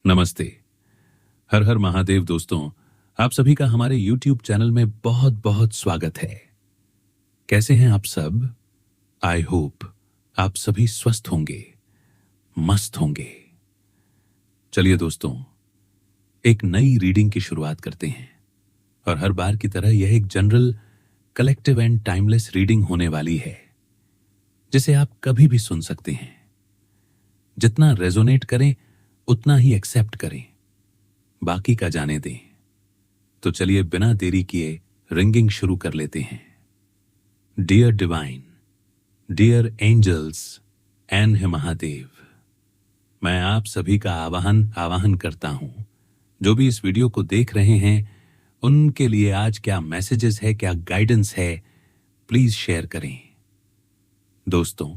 नमस्ते। हर हर महादेव दोस्तों, आप सभी का हमारे YouTube चैनल में बहुत बहुत स्वागत है। कैसे हैं आप सब? आई होप आप सभी स्वस्थ होंगे, मस्त होंगे। चलिए दोस्तों, एक नई रीडिंग की शुरुआत करते हैं और हर बार की तरह यह एक general, collective and timeless reading होने वाली है, जिसे आप कभी भी सुन सकते हैं। जितना रेजोनेट करें उतना ही एक्सेप्ट करें, बाकी का जाने दें। तो चलिए बिना देरी किए रिंगिंग शुरू कर लेते हैं। Dear divine, dear angels and हे महादेव, मैं आप सभी का आवाहन करता हूं। जो भी इस वीडियो को देख रहे हैं उनके लिए आज क्या मैसेजेस है, क्या गाइडेंस है, प्लीज शेयर करें। दोस्तों,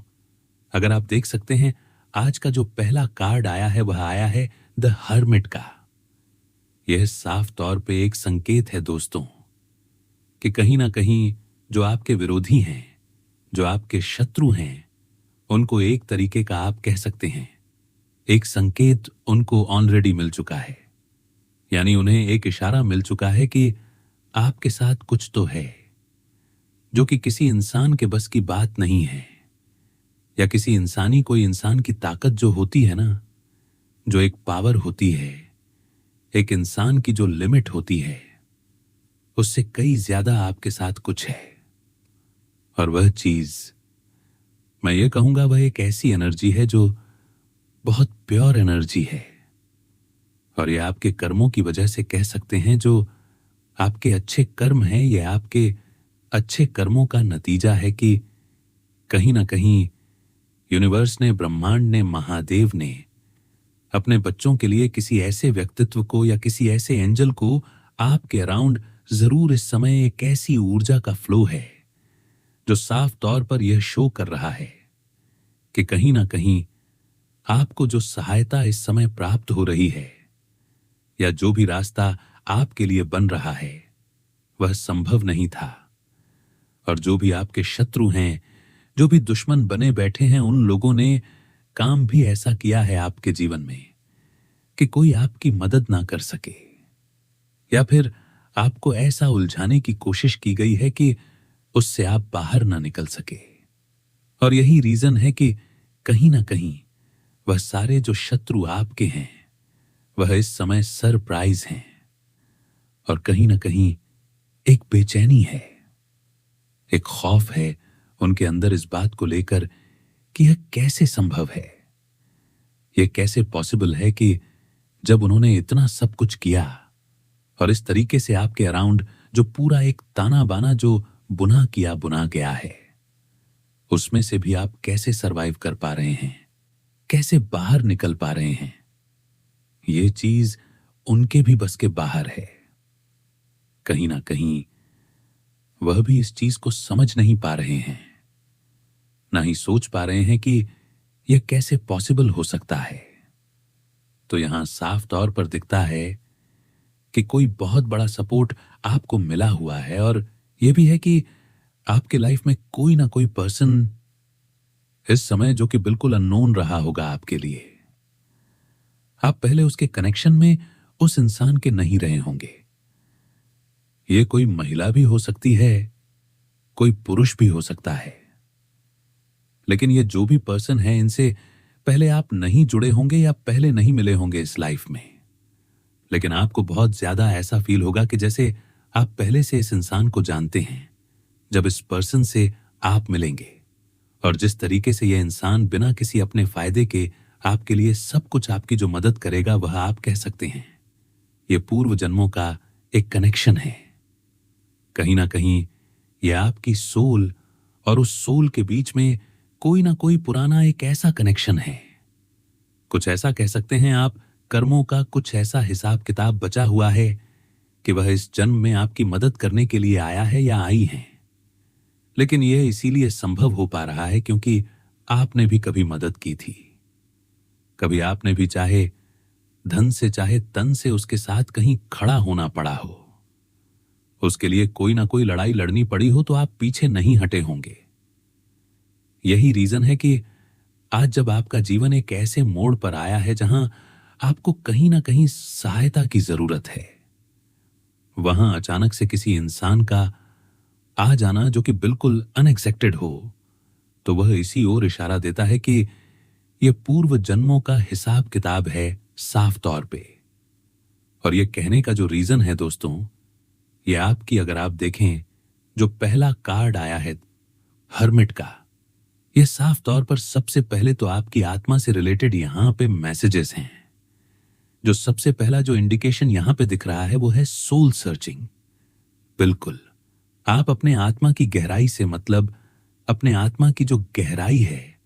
अगर आप देख सकते हैं, आज का जो पहला कार्ड आया है वह आया है द हर्मिट का। यह साफ तौर पे एक संकेत है दोस्तों कि कहीं ना कहीं जो आपके विरोधी हैं, जो आपके शत्रु हैं, उनको एक तरीके का आप कह सकते हैं, एक संकेत उनको ऑलरेडी मिल चुका है। यानी उन्हें एक इशारा मिल चुका है कि आपके साथ कुछ तो है जो कि किसी इंसान के बस की बात नहीं है। या किसी कोई इंसान की ताकत जो होती है ना, जो एक पावर होती है, एक इंसान की जो लिमिट होती है, उससे कई ज्यादा आपके साथ कुछ है। और वह चीज, मैं ये कहूंगा, वह एक ऐसी एनर्जी है जो बहुत प्योर एनर्जी है। और ये आपके कर्मों की वजह से कह सकते हैं, जो आपके अच्छे कर्म हैं, ये आपके अच्छे कर्मों का नतीजा है कि कहीं ना कहीं यूनिवर्स ने, ब्रह्मांड ने, महादेव ने अपने बच्चों के लिए किसी ऐसे व्यक्तित्व को या किसी ऐसे एंजल को आपके अराउंड जरूर इस समय एक ऐसी ऊर्जा का फ्लो है जो साफ तौर पर यह शो कर रहा है कि कहीं ना कहीं आपको जो सहायता इस समय प्राप्त हो रही है या जो भी रास्ता आपके लिए बन रहा है वह संभव नहीं था। और जो भी आपके शत्रु हैं, जो भी दुश्मन बने बैठे हैं, उन लोगों ने काम भी ऐसा किया है आपके जीवन में कि कोई आपकी मदद ना कर सके, या फिर आपको ऐसा उलझाने की कोशिश की गई है कि उससे आप बाहर ना निकल सके। और यही रीजन है कि कहीं ना कहीं वह सारे जो शत्रु आपके हैं वह इस समय सरप्राइज हैं। और कहीं ना कहीं एक बेचैनी है, एक खौफ है उनके अंदर इस बात को लेकर कि यह कैसे संभव है, यह कैसे पॉसिबल है कि जब उन्होंने इतना सब कुछ किया और इस तरीके से आपके अराउंड जो पूरा एक ताना बाना जो बुना गया है, उसमें से भी आप कैसे सरवाइव कर पा रहे हैं, कैसे बाहर निकल पा रहे हैं। यह चीज उनके भी बस के बाहर है। कहीं ना कहीं वह भी इस चीज को समझ नहीं पा रहे हैं, ना ही सोच पा रहे हैं कि यह कैसे पॉसिबल हो सकता है। तो यहां साफ तौर पर दिखता है कि कोई बहुत बड़ा सपोर्ट आपको मिला हुआ है। और यह भी है कि आपके लाइफ में कोई ना कोई पर्सन इस समय जो कि बिल्कुल अननोन रहा होगा आपके लिए। आप पहले उसके कनेक्शन में उस इंसान के नहीं रहे होंगे। यह कोई महिला भी हो सकती है, कोई पुरुष भी हो सकता है, लेकिन ये जो भी पर्सन है, इनसे पहले आप नहीं जुड़े होंगे या पहले नहीं मिले होंगे इस लाइफ में। लेकिन आपको बहुत ज्यादा ऐसा फील होगा कि जैसे आप पहले से इस इंसान को जानते हैं। जब इस पर्सन से आप मिलेंगे और जिस तरीके से यह इंसान बिना किसी अपने फायदे के आपके लिए सब कुछ, आपकी जो मदद करेगा, वह आप कह सकते हैं यह पूर्व जन्मों का एक कनेक्शन है। कहीं ना कहीं यह आपकी सोल और उस सोल के बीच में कोई ना कोई पुराना एक ऐसा कनेक्शन है। कुछ ऐसा कह सकते हैं आप, कर्मों का कुछ ऐसा हिसाब किताब बचा हुआ है कि वह इस जन्म में आपकी मदद करने के लिए आया है या आई है। लेकिन यह इसीलिए संभव हो पा रहा है क्योंकि आपने भी कभी मदद की थी। कभी आपने भी चाहे धन से चाहे तन से उसके साथ कहीं खड़ा होना पड़ा हो, उसके लिए कोई ना कोई लड़ाई लड़नी पड़ी हो, तो आप पीछे नहीं हटे होंगे। यही रीजन है कि आज जब आपका जीवन एक ऐसे मोड़ पर आया है जहां आपको कहीं ना कहीं सहायता की जरूरत है। वहां अचानक से किसी इंसान का आ जाना जो कि बिल्कुल अनएक्सपेक्टेड हो, तो वह इसी ओर इशारा देता है कि यह पूर्व जन्मों का हिसाब किताब है साफ तौर पे। और यह कहने का जो रीजन है दोस्तों, यह आपकी, अगर आप देखें, जो पहला कार्ड आया है हर्मिट का, यह साफ तौर पर सबसे पहले तो आपकी आत्मा से रिलेटेड यहां पे मैसेजेस हैं। जो सबसे पहला जो इंडिकेशन यहां पे दिख रहा है वो है सोल सर्चिंग। बिल्कुल, आप अपने आत्मा की गहराई से, मतलब अपने आत्मा की जो गहराई है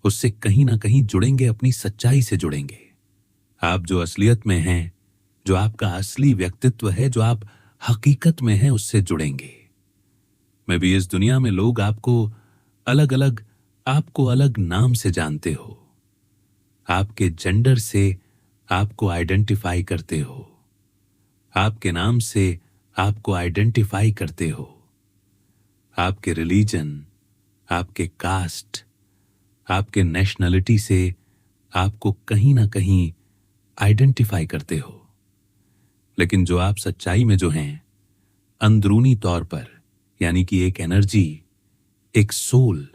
उससे कहीं ना कहीं जुड़ेंगे, अपनी सच्चाई से जुड़ेंगे। आप जो असलियत में हैं, जो आपका असली व्यक्तित्व है, जो आप हकीकत में हैं, उससे जुड़ेंगे। मैं भी इस दुनिया में लोग आपको अलग नाम से जानते हो, आपके जेंडर से आपको आइडेंटिफाई करते हो, आपके नाम से आपको आइडेंटिफाई करते हो, आपके रिलीजन, आपके कास्ट, आपके नेशनलिटी से आपको कहीं ना कहीं आइडेंटिफाई करते हो। लेकिन जो आप सच्चाई में जो हैं, अंदरूनी तौर पर, यानी कि एक एनर्जी, एक सोल,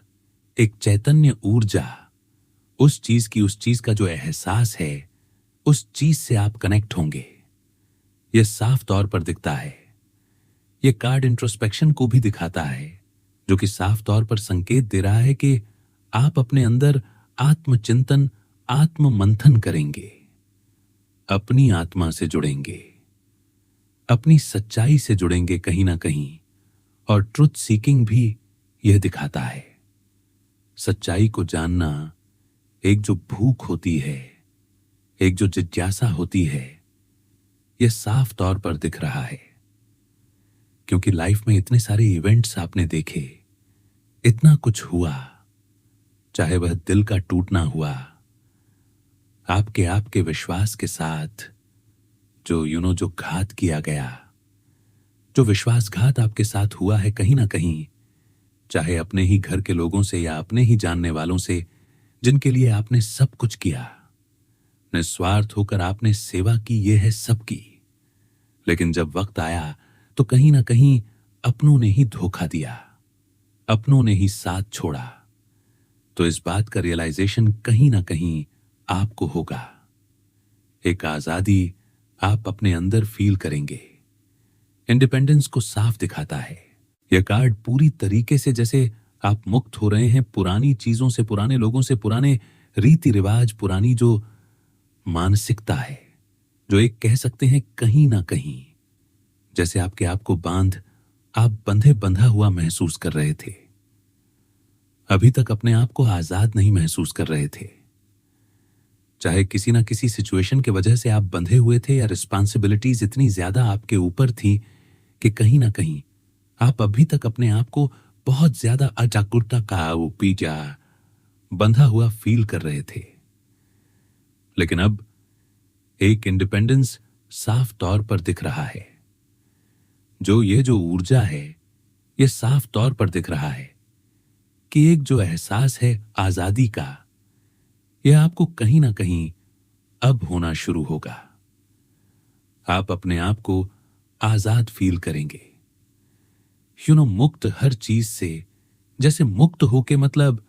एक चैतन्य ऊर्जा, उस चीज का जो एहसास है, उस चीज से आप कनेक्ट होंगे। यह साफ तौर पर दिखता है। यह कार्ड इंट्रोस्पेक्शन को भी दिखाता है, जो कि साफ तौर पर संकेत दे रहा है कि आप अपने अंदर आत्मचिंतन, आत्म मंथन करेंगे, अपनी आत्मा से जुड़ेंगे, अपनी सच्चाई से जुड़ेंगे कहीं ना कहीं। और ट्रुथ सीकिंग भी यह दिखाता है। सच्चाई को जानना, एक जो भूख होती है, एक जो जिज्ञासा होती है, यह साफ तौर पर दिख रहा है। क्योंकि लाइफ में इतने सारे इवेंट्स आपने देखे, इतना कुछ हुआ, चाहे वह दिल का टूटना हुआ, आपके विश्वास के साथ जो जो घात किया गया, जो विश्वासघात आपके साथ हुआ है कहीं ना कहीं, चाहे अपने ही घर के लोगों से या अपने ही जानने वालों से, जिनके लिए आपने सब कुछ किया, निस्वार्थ होकर आपने सेवा की, यह है सबकी। लेकिन जब वक्त आया तो कहीं ना कहीं अपनों ने ही धोखा दिया, अपनों ने ही साथ छोड़ा। तो इस बात का रियलाइजेशन कहीं ना कहीं आपको होगा। एक आजादी आप अपने अंदर फील करेंगे। इंडिपेंडेंस को साफ दिखाता है यह कार्ड, पूरी तरीके से जैसे आप मुक्त हो रहे हैं पुरानी चीजों से, पुराने लोगों से, पुराने रीति रिवाज, पुरानी जो मानसिकता है, जो एक कह सकते हैं कहीं ना कहीं जैसे आपके आप को आप बंधा हुआ महसूस कर रहे थे। अभी तक अपने आप को आजाद नहीं महसूस कर रहे थे। चाहे किसी ना किसी सिचुएशन के वजह से आप बंधे हुए थे, या रिस्पॉन्सिबिलिटीज इतनी ज्यादा आपके ऊपर थी कि कहीं ना कहीं आप अभी तक अपने आप को बहुत ज्यादा अजागरूकता का पीछा बंधा हुआ फील कर रहे थे। लेकिन अब एक इंडिपेंडेंस साफ तौर पर दिख रहा है। ये जो ऊर्जा है, यह साफ तौर पर दिख रहा है कि एक जो एहसास है आजादी का, यह आपको कहीं ना कहीं अब होना शुरू होगा। आप अपने आप को आजाद फील करेंगे, मुक्त हर चीज से। जैसे मुक्त होके, मतलब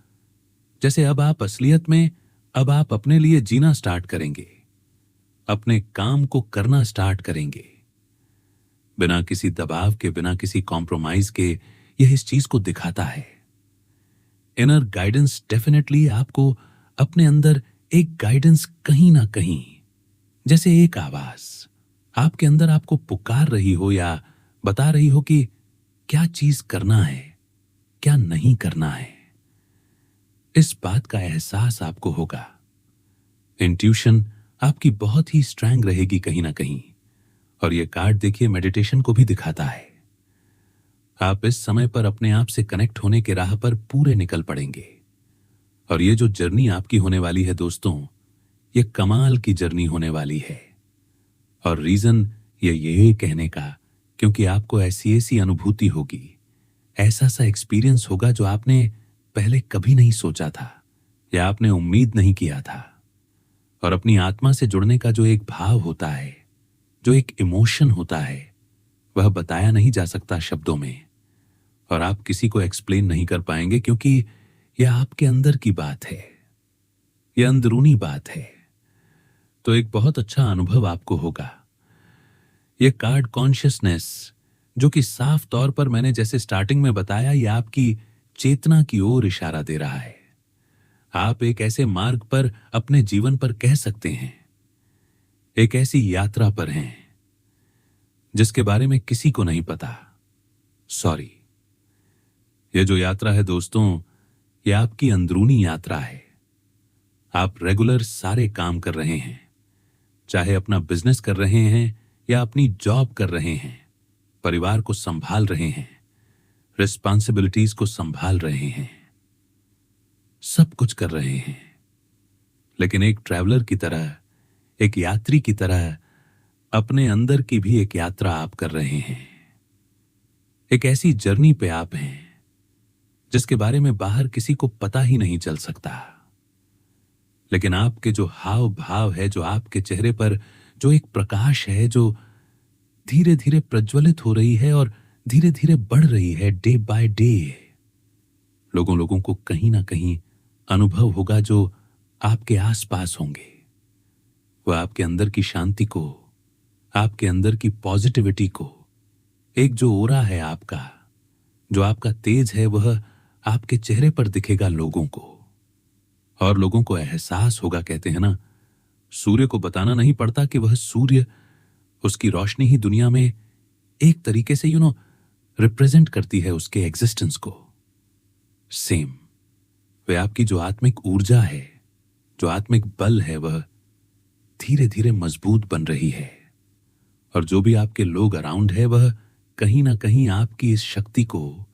जैसे अब आप असलियत में, अब आप अपने लिए जीना स्टार्ट करेंगे, अपने काम को करना स्टार्ट करेंगे, बिना किसी दबाव के, बिना किसी कॉम्प्रोमाइज के। यह इस चीज को दिखाता है। इनर गाइडेंस डेफिनेटली आपको अपने अंदर एक गाइडेंस कहीं ना कहीं, जैसे एक आवाज आपके अंदर आपको पुकार रही हो या बता रही हो कि क्या चीज करना है, क्या नहीं करना है। इस बात का एहसास आपको होगा। इंट्यूशन आपकी बहुत ही स्ट्रांग रहेगी कहीं ना कहीं। और यह कार्ड देखिए मेडिटेशन को भी दिखाता है। आप इस समय पर अपने आप से कनेक्ट होने के राह पर पूरे निकल पड़ेंगे। और ये जो जर्नी आपकी होने वाली है दोस्तों, ये कमाल की जर्नी होने वाली है। और रीजन ये कहने का, क्योंकि आपको ऐसी अनुभूति होगी, ऐसा सा एक्सपीरियंस होगा जो आपने पहले कभी नहीं सोचा था या आपने उम्मीद नहीं किया था। और अपनी आत्मा से जुड़ने का जो एक भाव होता है, जो एक इमोशन होता है, वह बताया नहीं जा सकता शब्दों में, और आप किसी को एक्सप्लेन नहीं कर पाएंगे, क्योंकि यह आपके अंदर की बात है, यह अंदरूनी बात है। तो एक बहुत अच्छा अनुभव आपको होगा। यह कार्ड कॉन्शियसनेस, जो कि साफ तौर पर मैंने जैसे स्टार्टिंग में बताया, यह आपकी चेतना की ओर इशारा दे रहा है। आप एक ऐसे मार्ग पर अपने जीवन पर कह सकते हैं, एक ऐसी यात्रा पर हैं जिसके बारे में किसी को नहीं पता। सॉरी, यह जो यात्रा है दोस्तों, यह आपकी अंदरूनी यात्रा है। आप रेगुलर सारे काम कर रहे हैं, चाहे अपना बिजनेस कर रहे हैं या अपनी जॉब कर रहे हैं, परिवार को संभाल रहे हैं, रिस्पॉन्सिबिलिटीज को संभाल रहे हैं, सब कुछ कर रहे हैं। लेकिन एक ट्रैवलर की तरह, एक यात्री की तरह अपने अंदर की भी एक यात्रा आप कर रहे हैं। एक ऐसी जर्नी पे आप हैं जिसके बारे में बाहर किसी को पता ही नहीं चल सकता। लेकिन आपके जो हाव भाव है, जो आपके चेहरे पर जो एक प्रकाश है, जो धीरे धीरे प्रज्वलित हो रही है और धीरे धीरे बढ़ रही है डे बाय डे, लोगों को कहीं ना कहीं अनुभव होगा जो आपके आसपास होंगे। वह आपके अंदर की शांति को, आपके अंदर की पॉजिटिविटी को, एक जो ओरा है आपका, जो आपका तेज है, वह आपके चेहरे पर दिखेगा लोगों को, और लोगों को एहसास होगा। कहते हैं ना, सूर्य को बताना नहीं पड़ता कि वह सूर्य, उसकी रोशनी ही दुनिया में एक तरीके से रिप्रेजेंट करती है उसके एग्जिस्टेंस को। सेम वह आपकी जो आत्मिक ऊर्जा है, जो आत्मिक बल है, वह धीरे धीरे मजबूत बन रही है। और जो भी आपके लोग अराउंड है, वह कहीं ना कहीं आपकी इस शक्ति को,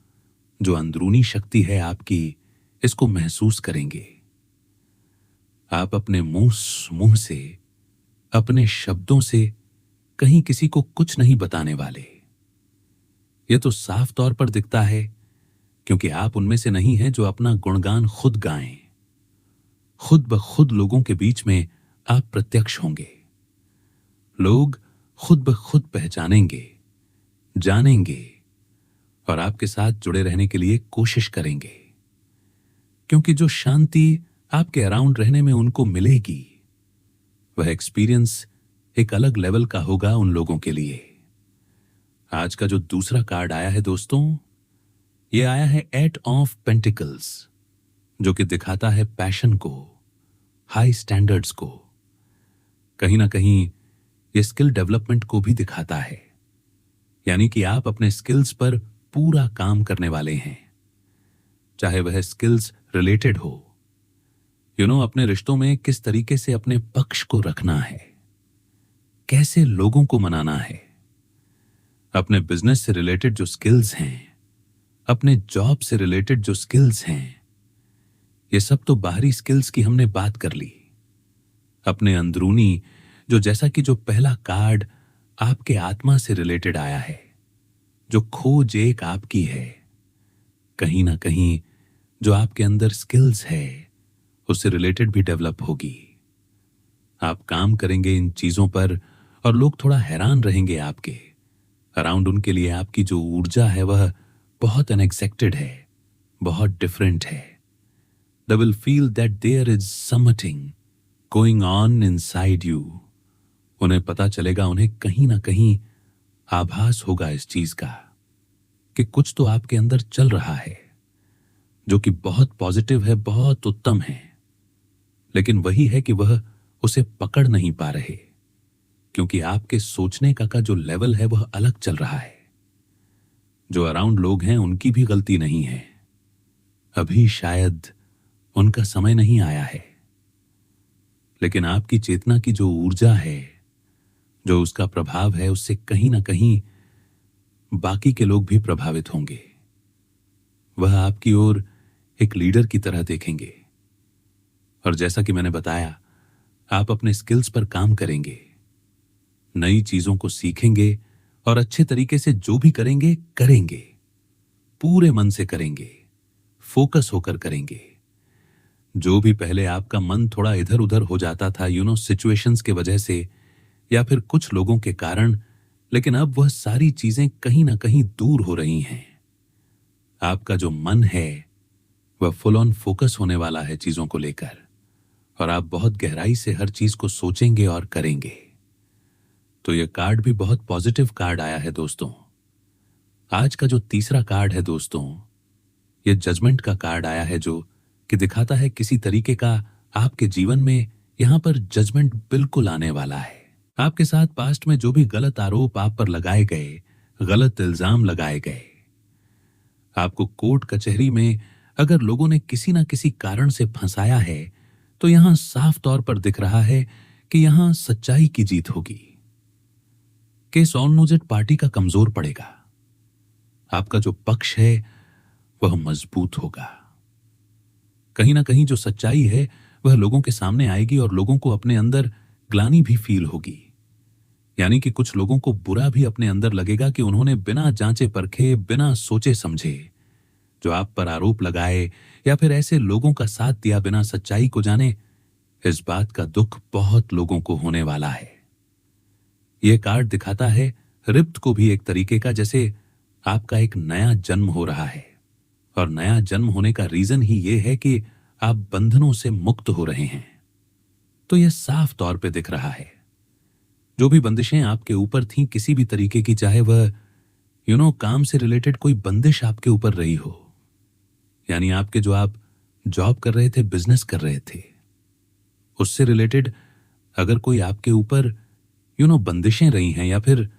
जो अंदरूनी शक्ति है आपकी, इसको महसूस करेंगे। आप अपने मुंह से, अपने शब्दों से कहीं किसी को कुछ नहीं बताने वाले। यह तो साफ तौर पर दिखता है, क्योंकि आप उनमें से नहीं हैं जो अपना गुणगान खुद गाएं। खुद ब खुद लोगों के बीच में आप प्रत्यक्ष होंगे। लोग खुद ब खुद पहचानेंगे, जानेंगे, और आपके साथ जुड़े रहने के लिए कोशिश करेंगे, क्योंकि जो शांति आपके अराउंड रहने में उनको मिलेगी, वह एक्सपीरियंस एक अलग लेवल का होगा उन लोगों के लिए। आज का जो दूसरा कार्ड आया है दोस्तों, यह आया है 8 ऑफ पेंटिकल्स, जो कि दिखाता है पैशन को, हाई स्टैंडर्ड्स को, कहीं ना कहीं ये स्किल डेवलपमेंट को भी दिखाता है। यानी कि आप अपने स्किल्स पर पूरा काम करने वाले हैं, चाहे वह स्किल्स रिलेटेड हो। अपने रिश्तों में किस तरीके से अपने पक्ष को रखना है, कैसे लोगों को मनाना है, अपने बिजनेस से रिलेटेड जो स्किल्स हैं, अपने जॉब से रिलेटेड जो स्किल्स हैं, ये सब तो बाहरी स्किल्स की हमने बात कर ली। अपने अंदरूनी, जो जैसा कि जो पहला कार्ड आपके आत्मा से रिलेटेड आया है, जो खोज एक आपकी है, कहीं ना कहीं जो आपके अंदर स्किल्स है उससे रिलेटेड भी डेवलप होगी। आप काम करेंगे इन चीजों पर और लोग थोड़ा हैरान रहेंगे आपके अराउंड। उनके लिए आपकी जो ऊर्जा है वह बहुत अनएक्सपेक्टेड है, बहुत डिफरेंट है। They will feel that there is something going on inside you. उन्हें पता चलेगा, उन्हें कहीं ना कहीं आभास होगा इस चीज का कि कुछ तो आपके अंदर चल रहा है, जो कि बहुत पॉजिटिव है, बहुत उत्तम है। लेकिन वही है कि वह उसे पकड़ नहीं पा रहे, क्योंकि आपके सोचने का जो लेवल है वह अलग चल रहा है। जो अराउंड लोग हैं उनकी भी गलती नहीं है, अभी शायद उनका समय नहीं आया है। लेकिन आपकी चेतना की जो ऊर्जा है, जो उसका प्रभाव है, उससे कहीं ना कहीं बाकी के लोग भी प्रभावित होंगे। वह आपकी ओर एक लीडर की तरह देखेंगे। और जैसा कि मैंने बताया, आप अपने स्किल्स पर काम करेंगे, नई चीजों को सीखेंगे और अच्छे तरीके से जो भी करेंगे पूरे मन से करेंगे, फोकस होकर करेंगे। जो भी पहले आपका मन थोड़ा इधर उधर हो जाता था सिचुएशंस के वजह से या फिर कुछ लोगों के कारण, लेकिन अब वह सारी चीजें कहीं ना कहीं दूर हो रही हैं। आपका जो मन है वह फुल ऑन फोकस होने वाला है चीजों को लेकर, और आप बहुत गहराई से हर चीज को सोचेंगे और करेंगे। तो यह कार्ड भी बहुत पॉजिटिव कार्ड आया है दोस्तों। आज का जो तीसरा कार्ड है दोस्तों, यह जजमेंट का कार्ड आया है, जो कि दिखाता है किसी तरीके का आपके जीवन में यहां पर जजमेंट बिल्कुल आने वाला है। आपके साथ पास्ट में जो भी गलत आरोप आप पर लगाए गए, गलत इल्जाम लगाए गए, आपको कोर्ट कचहरी में अगर लोगों ने किसी ना किसी कारण से फंसाया है, तो यहां साफ तौर पर दिख रहा है कि यहां सच्चाई की जीत होगी। केस ऑपोजिट पार्टी का कमजोर पड़ेगा। आपका जो पक्ष है वह मजबूत होगा। कहीं ना कहीं जो सच्चाई है वह लोगों के सामने आएगी और लोगों को अपने अंदर ग्लानि भी फील होगी। यानी कि कुछ लोगों को बुरा भी अपने अंदर लगेगा कि उन्होंने बिना जांचे परखे, बिना सोचे समझे जो आप पर आरोप लगाए या फिर ऐसे लोगों का साथ दिया बिना सच्चाई को जाने। इस बात का दुख बहुत लोगों को होने वाला है। यह कार्ड दिखाता है रिप्त को भी एक तरीके का, जैसे आपका एक नया जन्म हो रहा है, और नया जन्म होने का रीजन ही यह है कि आप बंधनों से मुक्त हो रहे हैं। तो यह साफ तौर पे दिख रहा है जो भी बंदिशें आपके ऊपर थीं किसी भी तरीके की, चाहे वह काम से रिलेटेड कोई बंदिश आपके ऊपर रही हो, यानी आपके जो आप जॉब कर रहे थे, बिजनेस कर रहे थे, उससे रिलेटेड अगर कोई आपके ऊपर बंदिशें रही हैं, या फिर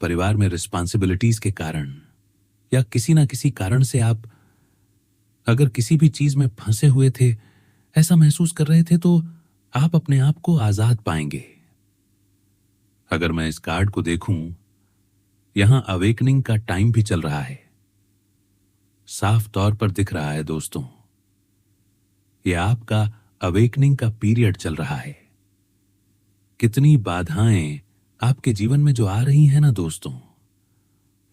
परिवार में रिस्पॉन्सिबिलिटीज के कारण या किसी ना किसी कारण से आप अगर किसी भी चीज में फंसे हुए थे, ऐसा महसूस कर रहे थे, तो आप अपने आप को आजाद पाएंगे। अगर मैं इस कार्ड को देखूं, यहां अवेकनिंग का टाइम भी चल रहा है। साफ तौर पर दिख रहा है दोस्तों, यह आपका अवेकनिंग का पीरियड चल रहा है। कितनी बाधाएं आपके जीवन में जो आ रही हैं ना दोस्तों,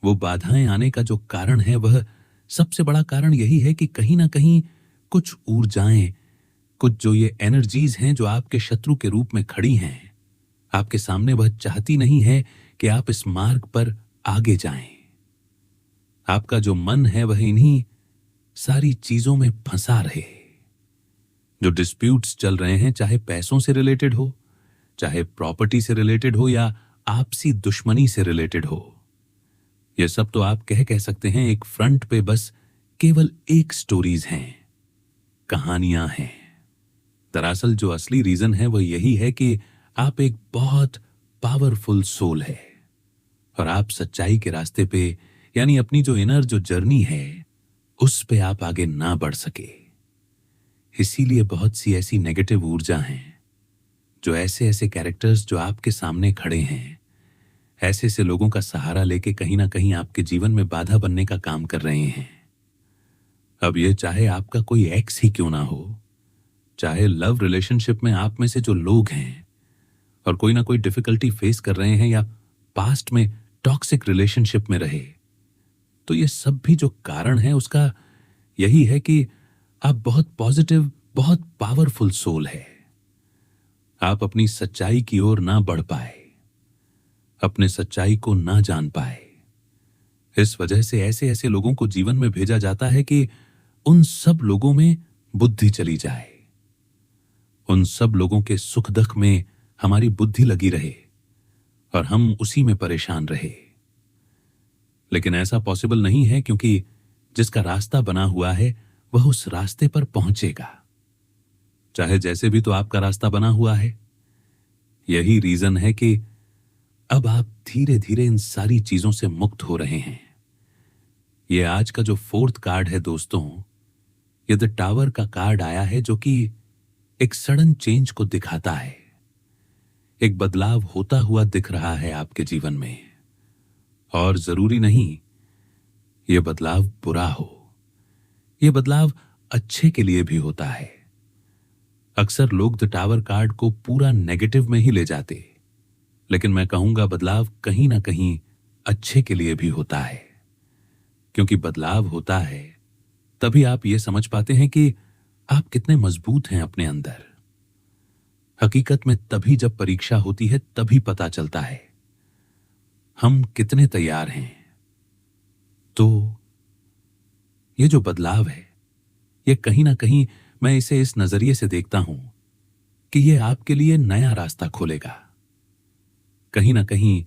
वो बाधाएं आने का जो कारण है, वह सबसे बड़ा कारण यही है कि कहीं ना कहीं कुछ ऊर्जाएं, कुछ जो ये एनर्जीज हैं जो आपके शत्रु के रूप में खड़ी हैं आपके सामने, वह चाहती नहीं है कि आप इस मार्ग पर आगे जाएं। आपका जो मन है वह इन्हीं सारी चीजों में फंसा रहे। जो डिस्प्यूट्स चल रहे हैं, चाहे पैसों से रिलेटेड हो, चाहे प्रॉपर्टी से रिलेटेड हो, या आपसी दुश्मनी से रिलेटेड हो, यह सब तो आप कह सकते हैं एक फ्रंट पे बस केवल एक स्टोरीज हैं, कहानियां हैं। दरअसल जो असली रीजन है वह यही है कि आप एक बहुत पावरफुल सोल है, और आप सच्चाई के रास्ते पे, यानी अपनी जो इनर जो जर्नी है, उस पे आप आगे ना बढ़ सके। इसीलिए बहुत सी ऐसी नेगेटिव ऊर्जा हैं, जो ऐसे ऐसे कैरेक्टर्स जो आपके सामने खड़े हैं, ऐसे ऐसे लोगों का सहारा लेके कहीं ना कहीं आपके जीवन में बाधा बनने का काम कर रहे हैं। अब ये चाहे आपका कोई एक्स ही क्यों ना हो, चाहे लव रिलेशनशिप में आप में से जो लोग हैं और कोई ना कोई डिफिकल्टी फेस कर रहे हैं, या पास्ट में टॉक्सिक रिलेशनशिप में रहे, तो ये सब भी जो कारण है उसका यही है कि आप बहुत पॉजिटिव, बहुत पावरफुल सोल है। आप अपनी सच्चाई की ओर ना बढ़ पाए, अपने सच्चाई को ना जान पाए। इस वजह से ऐसे ऐसे लोगों को जीवन में भेजा जाता है कि उन सब लोगों में बुद्धि चली जाए, उन सब लोगों के सुख दुख में हमारी बुद्धि लगी रहे और हम उसी में परेशान रहे। लेकिन ऐसा पॉसिबल नहीं है, क्योंकि जिसका रास्ता बना हुआ है वह उस रास्ते पर पहुंचेगा, चाहे जैसे भी तो आपका रास्ता बना हुआ है। यही रीजन है कि अब आप धीरे धीरे इन सारी चीजों से मुक्त हो रहे हैं। यह आज का जो फोर्थ कार्ड है दोस्तों, ये द टावर का कार्ड आया है, जो कि एक सडन चेंज को दिखाता है। एक बदलाव होता हुआ दिख रहा है आपके जीवन में, और जरूरी नहीं यह बदलाव बुरा हो, यह बदलाव अच्छे के लिए भी होता है। अक्सर लोग द टावर कार्ड को पूरा नेगेटिव में ही ले जाते, लेकिन मैं कहूंगा बदलाव कहीं ना कहीं अच्छे के लिए भी होता है, क्योंकि बदलाव होता है तभी आप यह समझ पाते हैं कि आप कितने मजबूत हैं अपने अंदर। हकीकत में तभी जब परीक्षा होती है तभी पता चलता है हम कितने तैयार हैं। तो ये जो बदलाव है, ये कहीं ना कहीं मैं इसे इस नजरिए से देखता हूं कि ये आपके लिए नया रास्ता खोलेगा। कहीं ना कहीं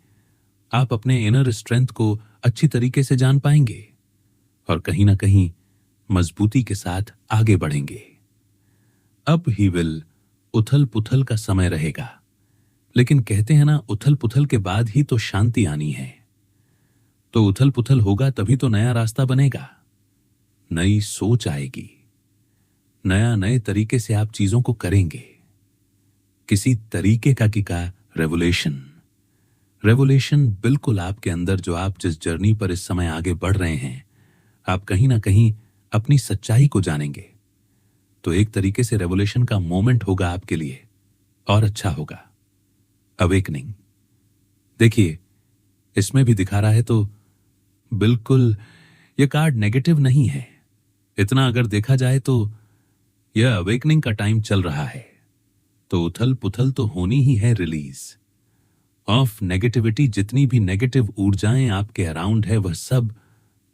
आप अपने इनर स्ट्रेंथ को अच्छी तरीके से जान पाएंगे और कहीं ना कहीं मजबूती के साथ आगे बढ़ेंगे। अब ही विल उथल पुथल का समय रहेगा, लेकिन कहते हैं ना, उथल पुथल के बाद ही तो शांति आनी है। तो उथल पुथल होगा तभी तो नया रास्ता बनेगा, नई सोच आएगी, नए तरीके से आप चीजों को करेंगे। किसी तरीके का रेवोल्यूशन रेवोल्यूशन बिल्कुल आपके अंदर, जो आप जिस जर्नी पर इस समय आगे बढ़ रहे हैं, आप कहीं ना कहीं अपनी सच्चाई को जानेंगे। तो एक तरीके से रेवोल्यूशन का मोमेंट होगा आपके लिए और अच्छा होगा। अवेकनिंग देखिए, इसमें भी दिखा रहा है तो बिल्कुल यह कार्ड नेगेटिव नहीं है। इतना अगर देखा जाए तो यह अवेकनिंग का टाइम चल रहा है, तो उथल पुथल तो होनी ही है। रिलीज ऑफ नेगेटिविटी, जितनी भी नेगेटिव ऊर्जाएं आपके अराउंड है वह सब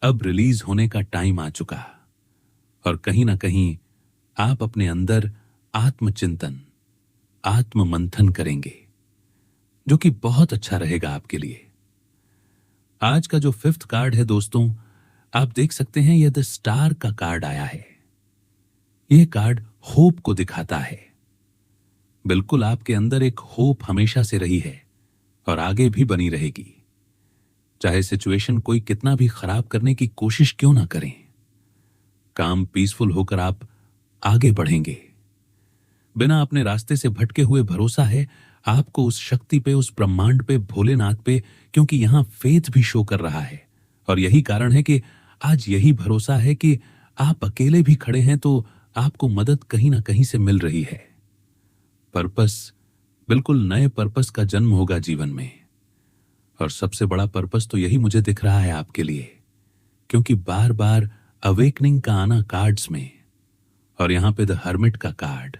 अब रिलीज होने का टाइम आ चुका। और कहीं ना कहीं आप अपने अंदर आत्मचिंतन, आत्म मंथन करेंगे, जो कि बहुत अच्छा रहेगा आपके लिए। आज का जो 5th कार्ड है दोस्तों, आप देख सकते हैं यह द स्टार का कार्ड आया है। यह कार्ड होप को दिखाता है। बिल्कुल आपके अंदर एक होप हमेशा से रही है और आगे भी बनी रहेगी। चाहे सिचुएशन कोई कितना भी खराब करने की कोशिश क्यों ना करें, काम पीसफुल होकर आप आगे बढ़ेंगे। बिना अपने रास्ते से भटके हुए भरोसा है आपको उस शक्ति पे, उस ब्रह्मांड पे, भोलेनाथ पे, क्योंकि यहां फेथ भी शो कर रहा है। और यही कारण है कि आज यही भरोसा है कि आप अकेले भी खड़े हैं तो आपको मदद कहीं ना कहीं से मिल रही है। पर्पस, बिल्कुल नए पर्पस का जन्म होगा जीवन में। और सबसे बड़ा पर्पस तो यही मुझे दिख रहा है आपके लिए, क्योंकि बार बार अवेकनिंग का आना कार्ड्स में, और यहां पे द हर्मिट का कार्ड,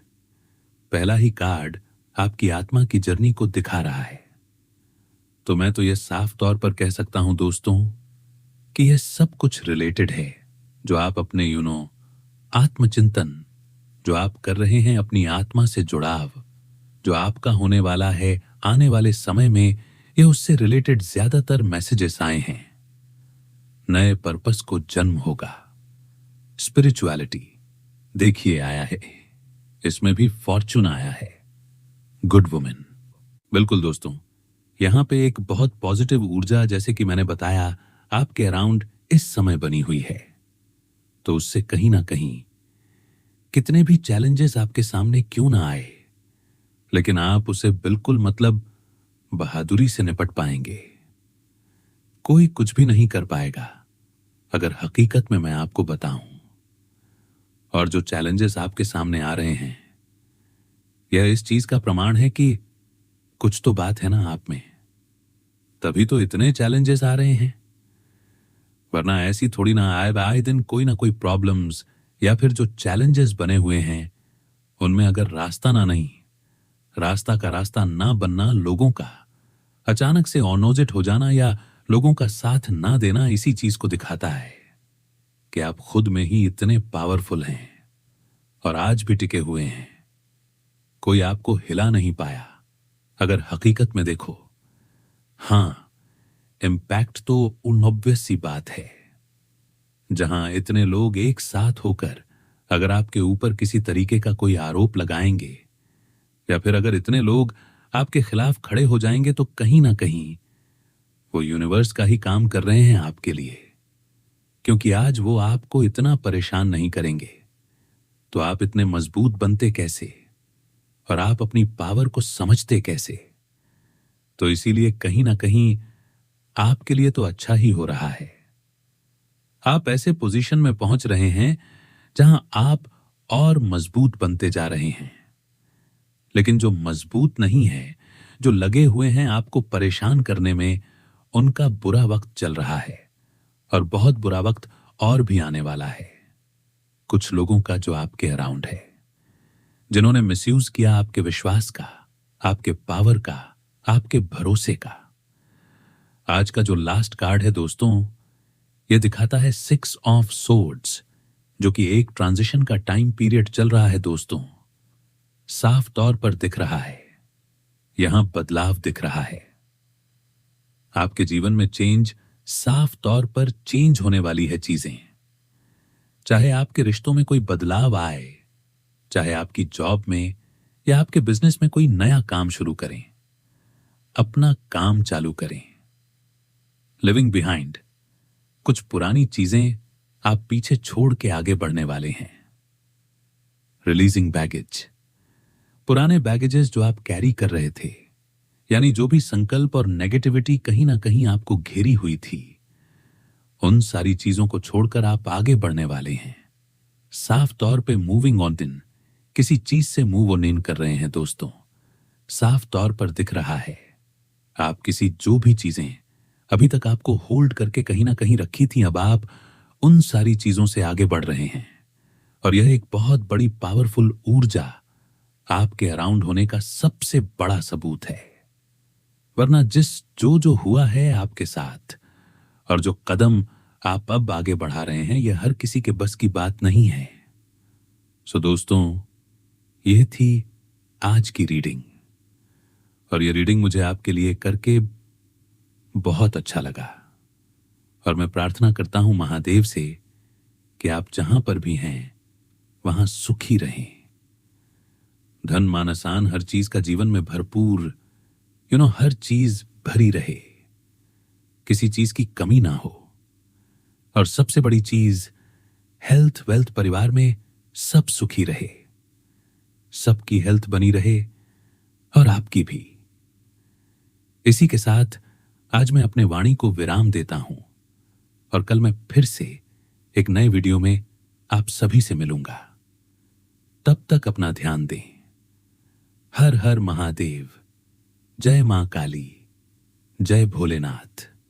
पहला ही कार्ड आपकी आत्मा की जर्नी को दिखा रहा है। तो मैं तो यह साफ तौर पर कह सकता हूं दोस्तों कि यह सब कुछ रिलेटेड है, जो आप अपने आत्मचिंतन, जो आप कर रहे हैं, अपनी आत्मा से जुड़ाव जो आपका होने वाला है आने वाले समय में, यह उससे रिलेटेड ज्यादातर मैसेजेस आए हैं। नए पर्पस को जन्म होगा। स्पिरिचुअलिटी देखिए आया है, इसमें भी फॉर्चून आया है, गुड वुमेन। बिल्कुल दोस्तों, यहां पे एक बहुत पॉजिटिव ऊर्जा, जैसे कि मैंने बताया, आपके अराउंड इस समय बनी हुई है। तो उससे कहीं ना कहीं कितने भी चैलेंजेस आपके सामने क्यों ना आए, लेकिन आप उसे बिल्कुल बहादुरी से निपट पाएंगे। कोई कुछ भी नहीं कर पाएगा अगर हकीकत में मैं आपको बताऊं। और जो चैलेंजेस आपके सामने आ रहे हैं, यह इस चीज का प्रमाण है कि कुछ तो बात है ना आप में, तभी तो इतने चैलेंजेस आ रहे हैं। वरना ऐसी थोड़ी ना आए दिन कोई ना कोई प्रॉब्लम्स या फिर जो चैलेंजेस बने हुए हैं, उनमें अगर रास्ता ना नहीं, रास्ता का रास्ता ना बनना, लोगों का अचानक से ऑपोजिट हो जाना या लोगों का साथ ना देना, इसी चीज को दिखाता है कि आप खुद में ही इतने पावरफुल हैं और आज भी टिके हुए हैं। कोई आपको हिला नहीं पाया अगर हकीकत में देखो। हां, इंपैक्ट तो ऑब्वियस सी बात है। जहां इतने लोग एक साथ होकर अगर आपके ऊपर किसी तरीके का कोई आरोप लगाएंगे, या फिर अगर इतने लोग आपके खिलाफ खड़े हो जाएंगे, तो कहीं ना कहीं वो यूनिवर्स का ही काम कर रहे हैं आपके लिए। क्योंकि आज वो आपको इतना परेशान नहीं करेंगे तो आप इतने मजबूत बनते कैसे, और आप अपनी पावर को समझते कैसे। तो इसीलिए कहीं ना कहीं आपके लिए तो अच्छा ही हो रहा है। आप ऐसे पोजीशन में पहुंच रहे हैं जहां आप और मजबूत बनते जा रहे हैं। लेकिन जो मजबूत नहीं है, जो लगे हुए हैं आपको परेशान करने में, उनका बुरा वक्त चल रहा है और बहुत बुरा वक्त और भी आने वाला है। कुछ लोगों का जो आपके अराउंड है, जिन्होंने मिसयूज किया आपके विश्वास का, आपके पावर का, आपके भरोसे का। आज का जो लास्ट कार्ड है दोस्तों, यह दिखाता है 6 ऑफ सोर्ड्स, जो कि एक ट्रांजिशन का टाइम पीरियड चल रहा है दोस्तों। साफ तौर पर दिख रहा है, यहां बदलाव दिख रहा है। आपके जीवन में चेंज, साफ तौर पर चेंज होने वाली है चीजें। चाहे आपके रिश्तों में कोई बदलाव आए, चाहे आपकी जॉब में या आपके बिजनेस में कोई नया काम शुरू करें, अपना काम चालू करें। लिविंग बिहाइंड, कुछ पुरानी चीजें आप पीछे छोड़ के आगे बढ़ने वाले हैं। रिलीजिंग बैगेज, पुराने बैगेजेस जो आप कैरी कर रहे थे, यानी जो भी संकल्प और नेगेटिविटी कहीं ना कहीं आपको घेरी हुई थी, उन सारी चीजों को छोड़कर आप आगे बढ़ने वाले हैं। साफ तौर पे मूविंग ऑन इन, किसी चीज से मूव ऑन इन कर रहे हैं दोस्तों। साफ तौर पर दिख रहा है, आप किसी जो भी चीजें अभी तक आपको होल्ड करके कहीं ना कहीं रखी थी, अब आप उन सारी चीजों से आगे बढ़ रहे हैं। और यह एक बहुत बड़ी पावरफुल ऊर्जा आपके अराउंड होने का सबसे बड़ा सबूत है। वरना जो हुआ है आपके साथ और जो कदम आप अब आगे बढ़ा रहे हैं, यह हर किसी के बस की बात नहीं है। सो दोस्तों, यह थी आज की रीडिंग, और यह रीडिंग मुझे आपके लिए करके बहुत अच्छा लगा। और मैं प्रार्थना करता हूं महादेव से कि आप जहां पर भी हैं वहां सुखी रहें, धन मान आसान हर चीज का जीवन में भरपूर, हर चीज भरी रहे, किसी चीज की कमी ना हो। और सबसे बड़ी चीज, हेल्थ वेल्थ परिवार में सब सुखी रहे, सबकी हेल्थ बनी रहे और आपकी भी। इसी के साथ आज मैं अपने वाणी को विराम देता हूं, और कल मैं फिर से एक नए वीडियो में आप सभी से मिलूंगा। तब तक अपना ध्यान दें। हर हर महादेव, जय मां काली, जय भोलेनाथ।